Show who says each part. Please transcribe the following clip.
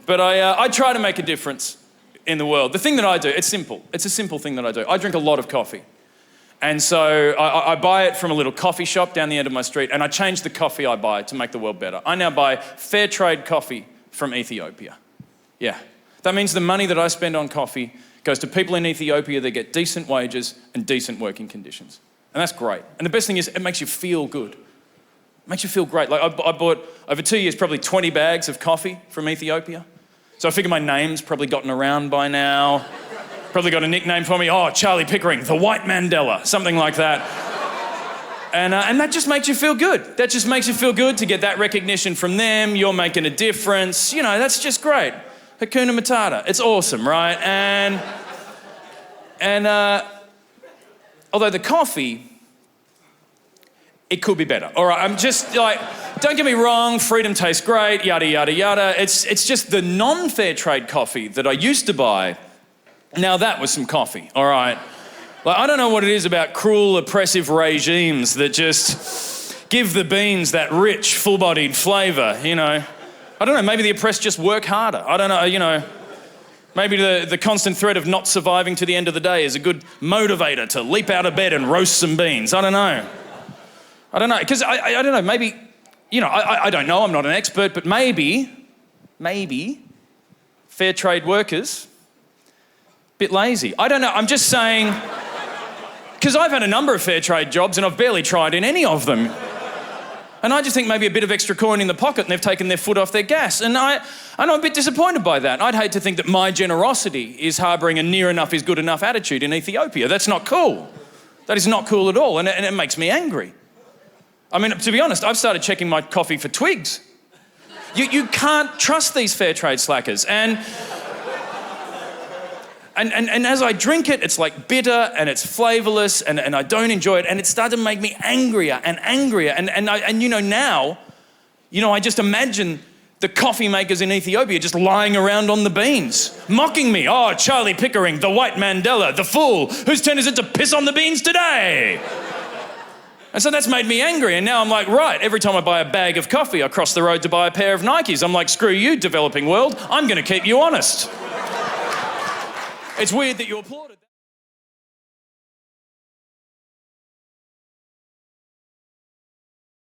Speaker 1: But I try to make a difference in the world. The thing that I do, it's simple. It's a simple thing that I do. I drink a lot of coffee. And so I buy it from a little coffee shop down the end of my street, and I change the coffee I buy to make the world better. I now buy fair trade coffee from Ethiopia. Yeah. That means the money that I spend on coffee goes to people in Ethiopia that get decent wages and decent working conditions. And that's great. And the best thing is, it makes you feel good. It makes you feel great. Like I bought, over 2 years, probably 20 bags of coffee from Ethiopia. So I figure my name's probably gotten around by now. Probably got a nickname for me. Oh, Charlie Pickering, the White Mandela, something like that. And that just makes you feel good. That just makes you feel good to get that recognition from them. You're making a difference. You know, that's just great. Hakuna Matata. It's awesome, right? And although the coffee, it could be better. All right, I'm just like, don't get me wrong, freedom tastes great, yada, yada, yada. It's just the non-fair trade coffee that I used to buy. Now that was some coffee, all right? Like, I don't know what it is about cruel, oppressive regimes that just give the beans that rich, full-bodied flavour, you know? I don't know, maybe the oppressed just work harder. I don't know, you know. Maybe the constant threat of not surviving to the end of the day is a good motivator to leap out of bed and roast some beans. I don't know. Because I don't know, maybe, you know, I don't know, I'm not an expert, but maybe fair trade workers, bit lazy. I don't know, I'm just saying, because I've had a number of fair trade jobs and I've barely tried in any of them. And I just think maybe a bit of extra coin in the pocket and they've taken their foot off their gas. And I'm a bit disappointed by that. I'd hate to think that my generosity is harbouring a near enough is good enough attitude in Ethiopia. That's not cool. That is not cool at all, and it makes me angry. I mean, to be honest, I've started checking my coffee for twigs. You can't trust these fair trade slackers. And as I drink it, it's like bitter and it's flavourless and I don't enjoy it, and it started to make me angrier and angrier. And you know, now, you know, I just imagine the coffee makers in Ethiopia just lying around on the beans, mocking me. Oh, Charlie Pickering, the White Mandela, the fool, whose turn is it to piss on the beans today? And so that's made me angry, and now I'm like, right, every time I buy a bag of coffee, I cross the road to buy a pair of Nikes. I'm like, screw you, developing world, I'm going to keep you honest. It's weird that you applauded.